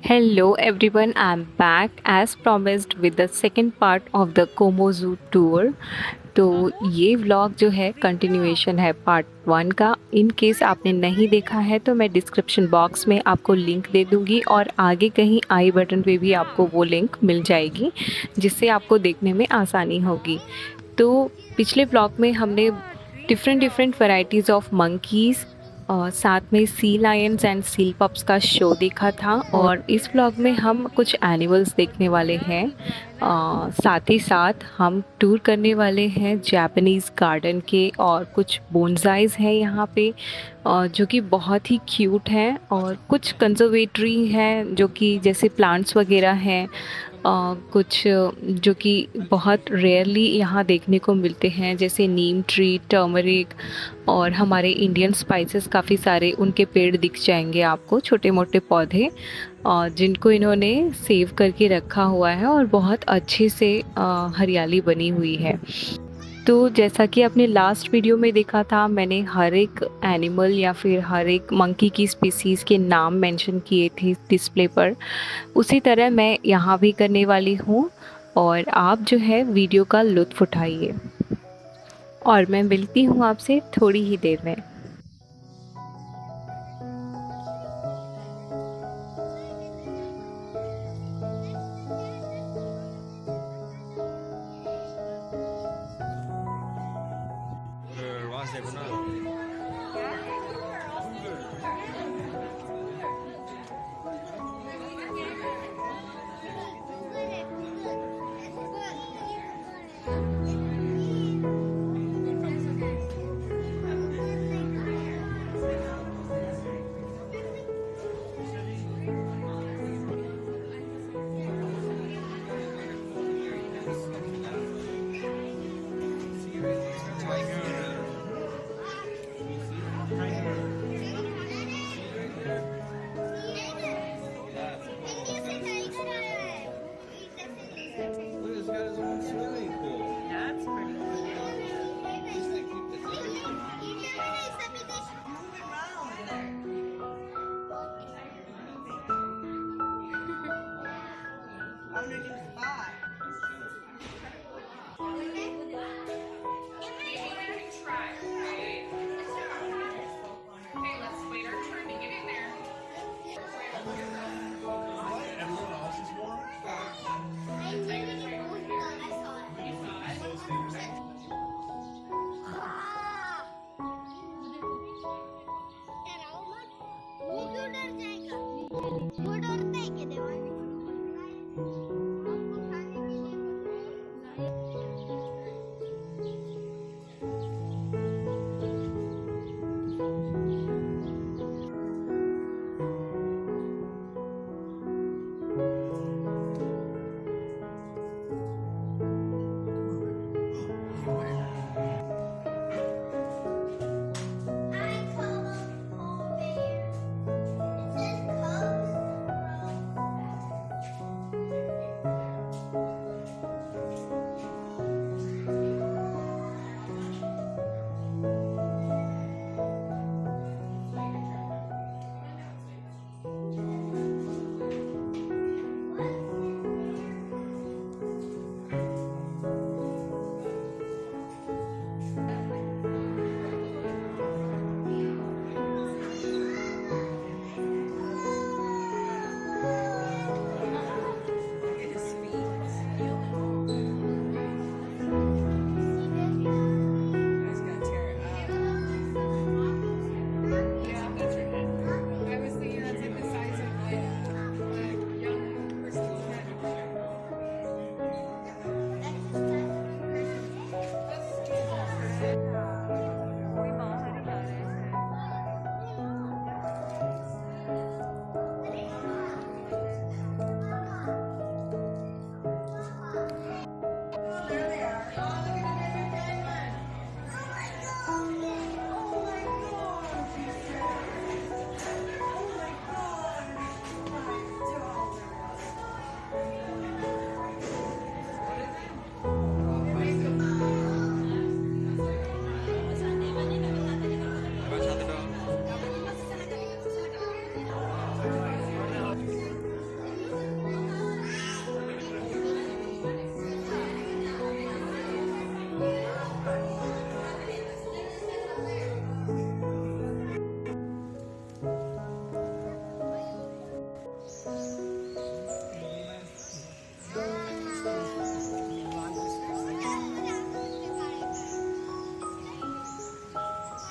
Hello everyone, I'm back as promised with the second part of the Como Zoo tour। तो ये vlog जो है continuation है part 1 का। इन केस आपने नहीं देखा है तो मैं डिस्क्रिप्शन बॉक्स में आपको लिंक दे दूँगी और आगे कहीं आई बटन पे भी आपको वो लिंक मिल जाएगी, जिससे आपको देखने में आसानी होगी। तो पिछले व्लॉग में हमने different different varieties of monkeys और साथ में सी लायंस एंड सील पप्स का शो देखा था, और इस व्लॉग में हम कुछ एनिमल्स देखने वाले हैं। साथ ही साथ हम टूर करने वाले हैं जापानीज़ गार्डन के, और कुछ बोनसाइज हैं यहाँ पे जो कि बहुत ही क्यूट हैं, और कुछ कंजर्वेटरी हैं जो कि जैसे प्लांट्स वगैरह हैं। कुछ जो कि बहुत रेयरली यहाँ देखने को मिलते हैं, जैसे नीम ट्री, टर्मरिक, और हमारे इंडियन स्पाइसेस काफ़ी सारे उनके पेड़ दिख जाएंगे आपको, छोटे मोटे पौधे जिनको इन्होंने सेव करके रखा हुआ है, और बहुत अच्छे से हरियाली बनी हुई है। तो जैसा कि आपने लास्ट वीडियो में देखा था, मैंने हर एक एनिमल या फिर हर एक मंकी की स्पीसीज़ के नाम मेंशन किए थे डिस्प्ले पर। उसी तरह मैं यहाँ भी करने वाली हूँ, और आप जो है वीडियो का लुत्फ़ उठाइए। और मैं मिलती हूँ आपसे थोड़ी ही देर में। वहाँ से देखो ना।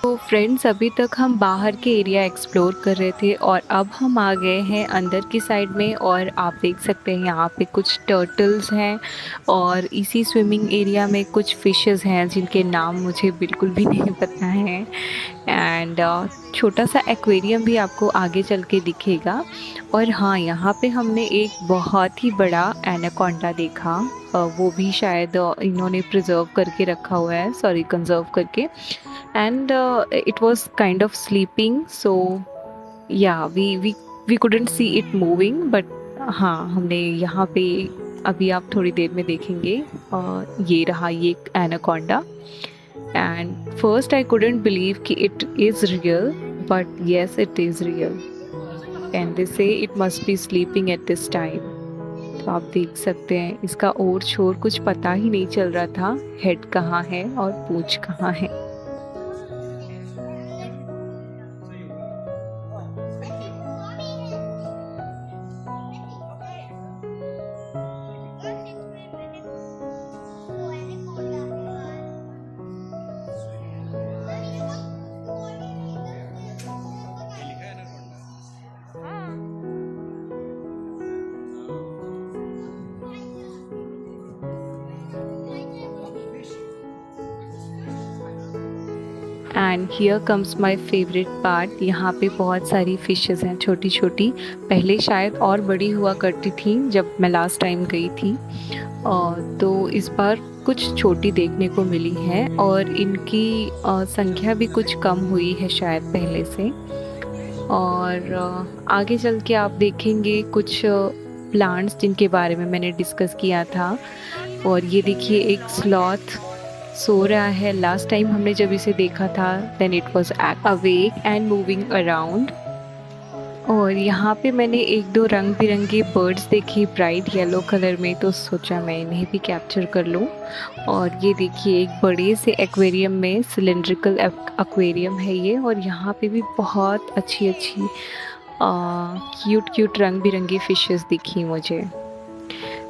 तो फ्रेंड्स अभी तक हम बाहर के एरिया एक्सप्लोर कर रहे थे और अब हम आ गए हैं अंदर की साइड में और आप देख सकते हैं यहाँ पे कुछ टर्टल्स हैं और इसी स्विमिंग एरिया में कुछ फिशेस हैं जिनके नाम मुझे बिल्कुल भी नहीं पता है। एंड छोटा सा एक्वेरियम भी आपको आगे चल के दिखेगा। और हाँ, यहाँ पे हमने एक बहुत ही बड़ा एनाकोंडा देखा। वो भी शायद इन्होंने प्रिजर्व करके रखा हुआ है, सॉरी कंजर्व करके। And it was kind of sleeping, so yeah, we couldn't see it moving, but हाँ हमने यहाँ पे अभी आप थोड़ी देर में देखेंगे ये रहा ये anaconda. And first I couldn't believe कि it is real, but yes it is real and they say it must be sleeping at this time। तो आप देख सकते हैं इसका ओर छोर कुछ पता ही नहीं चल रहा था, हेड कहाँ है और पूंछ कहाँ है। And here comes my favourite part. यहाँ पे बहुत सारी फिशेस हैं छोटी छोटी, पहले शायद और बड़ी हुआ करती थी जब मैं लास्ट टाइम गई थी, तो इस बार कुछ छोटी देखने को मिली है और इनकी संख्या भी कुछ कम हुई है शायद पहले से। और आगे चल के आप देखेंगे कुछ प्लांट्स जिनके बारे में मैंने डिस्कस किया था। और ये देखिए एक स्लॉथ सो रहा है। लास्ट टाइम हमने जब इसे देखा था then it was awake and moving around. और यहाँ पे मैंने एक दो रंग बिरंगे बर्ड्स देखे ब्राइट येलो कलर में, तो सोचा मैं इन्हें भी कैप्चर कर लूँ। और ये देखिए एक बड़े से एक्वेरियम में, सिलेंड्रिकल एक्वेरियम है ये, और यहाँ पे भी बहुत अच्छी अच्छी क्यूट क्यूट रंग बिरंगी फिशेस दिखी मुझे।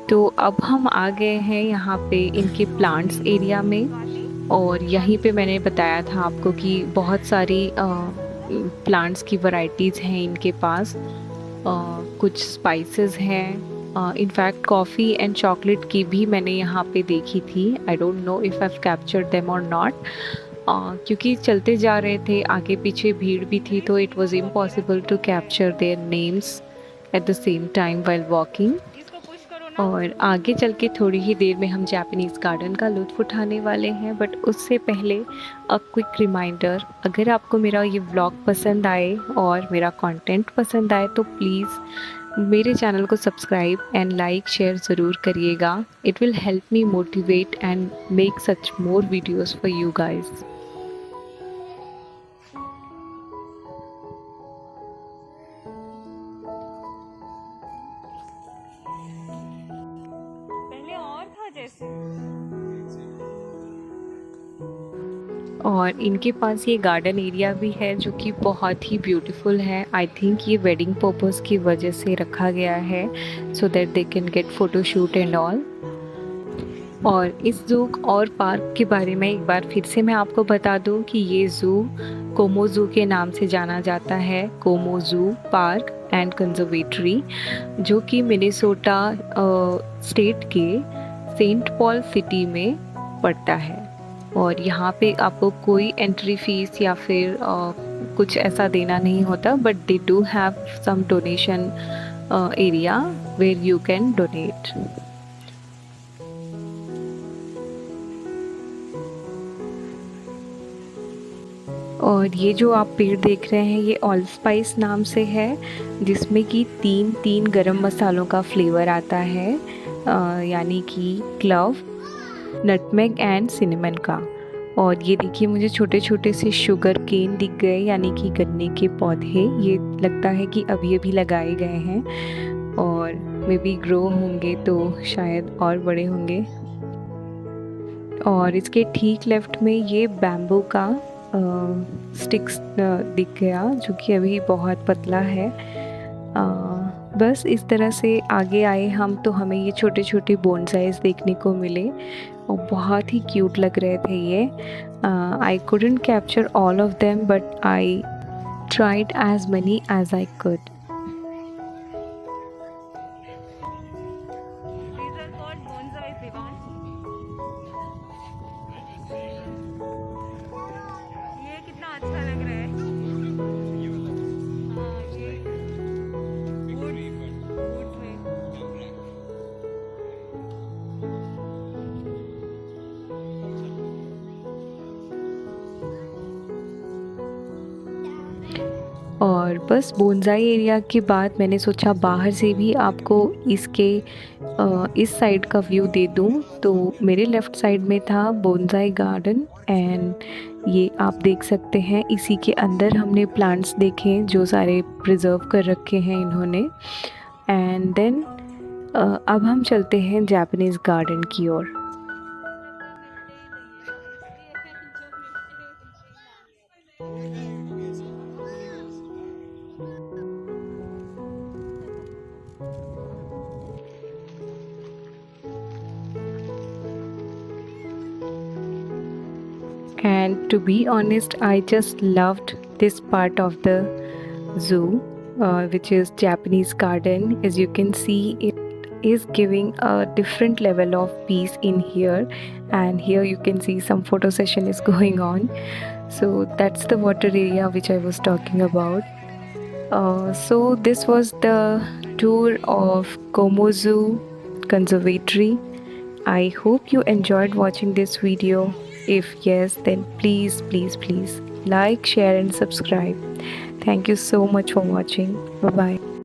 तो अब हम आ गए हैं यहाँ पे इनके प्लांट्स एरिया में, और यहीं पे मैंने बताया था आपको कि बहुत सारी प्लांट्स की वैरायटीज़ हैं इनके पास। कुछ स्पाइसेस हैं, इनफैक्ट कॉफ़ी एंड चॉकलेट की भी मैंने यहाँ पे देखी थी। I don't know if I have captured them और नॉट, क्योंकि चलते जा रहे थे, आगे पीछे भीड़ भी थी, तो it was impossible to capture their names at the same time while walking. और आगे चल के थोड़ी ही देर में हम जापानीज़ गार्डन का लुत्फ़ उठाने वाले हैं, बट उससे पहले अ क्विक रिमाइंडर, अगर आपको मेरा ये व्लॉग पसंद आए और मेरा कंटेंट पसंद आए तो प्लीज़ मेरे चैनल को सब्सक्राइब एंड लाइक शेयर ज़रूर करिएगा। It will help me motivate and make such more videos for you guys. और इनके पास ये गार्डन एरिया भी है जो कि बहुत ही ब्यूटीफुल है। आई थिंक ये वेडिंग पर्पस की वजह से रखा गया है, so that they can get photo shoot and all. और इस ज़ू और पार्क के बारे में एक बार फिर से मैं आपको बता दूं कि ये ज़ू कोमो ज़ू के नाम से जाना जाता है, कोमो ज़ू पार्क एंड कंजर्वेटरी, जो कि मिनेसोटा स्टेट के सेंट पॉल सिटी में पड़ता है। और यहाँ पे आपको कोई एंट्री फीस या फिर कुछ ऐसा देना नहीं होता, but they do have some donation area where you can donate. और ये जो आप पेड़ देख रहे हैं ये ऑल स्पाइस नाम से है, जिसमें कि तीन गरम मसालों का फ्लेवर आता है, यानी कि क्लव, नटमेग एंड सिनेमन का। और ये देखिए मुझे छोटे छोटे से शुगर केन दिख गए, यानी कि गन्ने के पौधे। ये लगता है कि अभी अभी लगाए गए हैं और मे बी ग्रो होंगे तो शायद और बड़े होंगे। और इसके ठीक लेफ्ट में ये बैम्बू का स्टिक्स दिख गया, जो कि अभी बहुत पतला है, बस इस तरह से आगे आए हम तो हमें ये छोटे छोटे बोनसाइज देखने को मिले और बहुत ही क्यूट लग रहे थे ये। आई couldn't capture all of them but I tried as many as I could. These are called bonsai, Divan. ये कितना अच्छा लग रहा है। ये वाला हाँ, ये wood में। और बस बोनसाई एरिया के बाद मैंने सोचा बाहर से भी आपको इसके इस साइड का व्यू दे दूँ। तो मेरे लेफ़्ट साइड में था बोनसाई गार्डन एंड ये आप देख सकते हैं इसी के अंदर हमने प्लांट्स देखे जो सारे प्रिजर्व कर रखे हैं इन्होंने। एंड देन अब हम चलते हैं जापानीज़ गार्डन की ओर। And to be honest, I just loved this part of the zoo, which is Japanese garden. As you can see, it is giving a different level of peace in here, and here you can see some photo session is going on. So that's the water area which I was talking about. So this was the tour of Komozu Conservatory. I hope you enjoyed watching this video. If yes, then please like, share and subscribe. Thank you so much for watching. Bye bye.